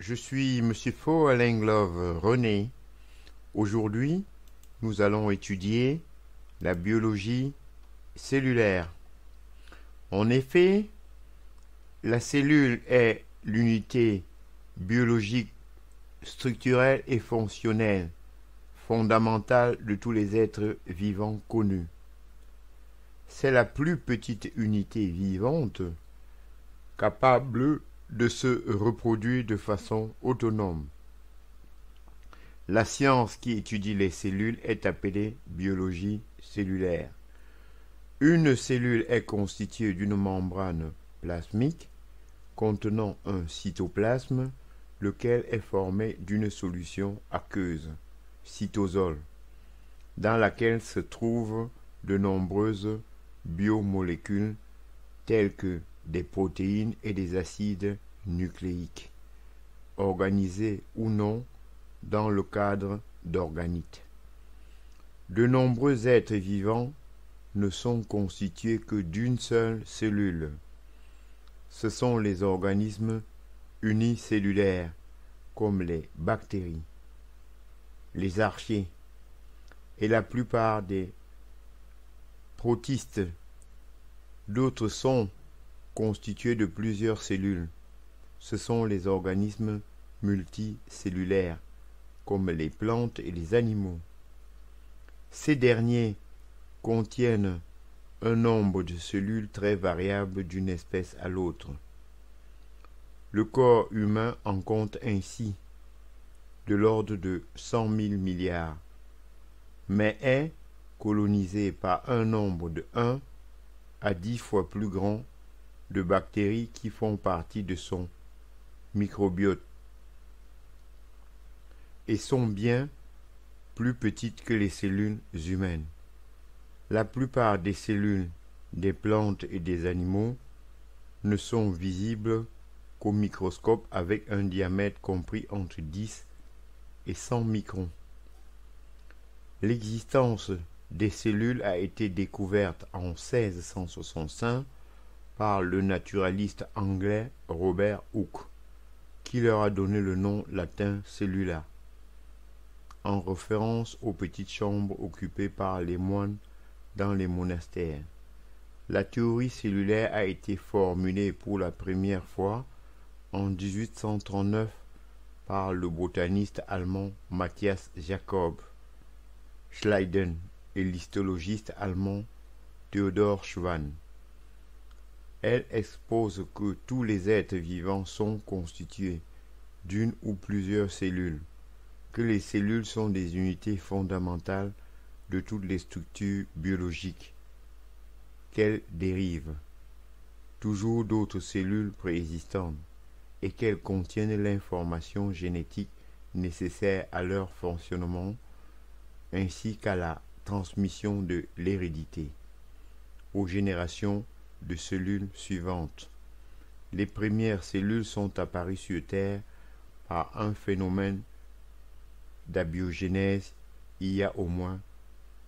Je suis Monsieur Faux Alain Glove René. Aujourd'hui, nous allons étudier la biologie cellulaire. En effet, la cellule est l'unité biologique structurelle et fonctionnelle fondamentale de tous les êtres vivants connus. C'est la plus petite unité vivante capable de se reproduire de façon autonome. La science qui étudie les cellules est appelée biologie cellulaire. Une cellule est constituée d'une membrane plasmique contenant un cytoplasme, lequel est formé d'une solution aqueuse, cytosol, dans laquelle se trouvent de nombreuses biomolécules telles que des protéines et des acides nucléiques, organisés ou non dans le cadre d'organites. De nombreux êtres vivants ne sont constitués que d'une seule cellule. Ce sont les organismes unicellulaires, comme les bactéries, les archées et la plupart des protistes. D'autres sont constitués de plusieurs cellules. Ce sont les organismes multicellulaires, comme les plantes et les animaux. Ces derniers contiennent un nombre de cellules très variable d'une espèce à l'autre. Le corps humain en compte ainsi de l'ordre de 100 000 milliards, mais est colonisé par un nombre de 1 à 10 fois plus grand de bactéries qui font partie de son microbiote et sont bien plus petites que les cellules humaines. La plupart des cellules des plantes et des animaux ne sont visibles qu'au microscope avec un diamètre compris entre 10 et 100 microns. L'existence des cellules a été découverte en 1665 par le naturaliste anglais Robert Hooke, qui leur a donné le nom latin cellula, en référence aux petites chambres occupées par les moines dans les monastères. La théorie cellulaire a été formulée pour la première fois en 1839 par le botaniste allemand Matthias Jakob Schleiden et l'histologiste allemand Theodor Schwann. Elle expose que tous les êtres vivants sont constitués d'une ou plusieurs cellules, que les cellules sont des unités fondamentales de toutes les structures biologiques, qu'elles dérivent toujours d'autres cellules préexistantes et qu'elles contiennent l'information génétique nécessaire à leur fonctionnement ainsi qu'à la transmission de l'hérédité aux générations de cellules suivantes. Les premières cellules sont apparues sur Terre par un phénomène d'abiogénèse il y a au moins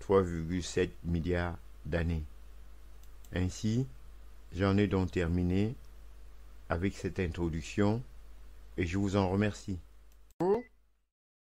3,7 milliards d'années. Ainsi, j'en ai donc terminé avec cette introduction et je vous en remercie.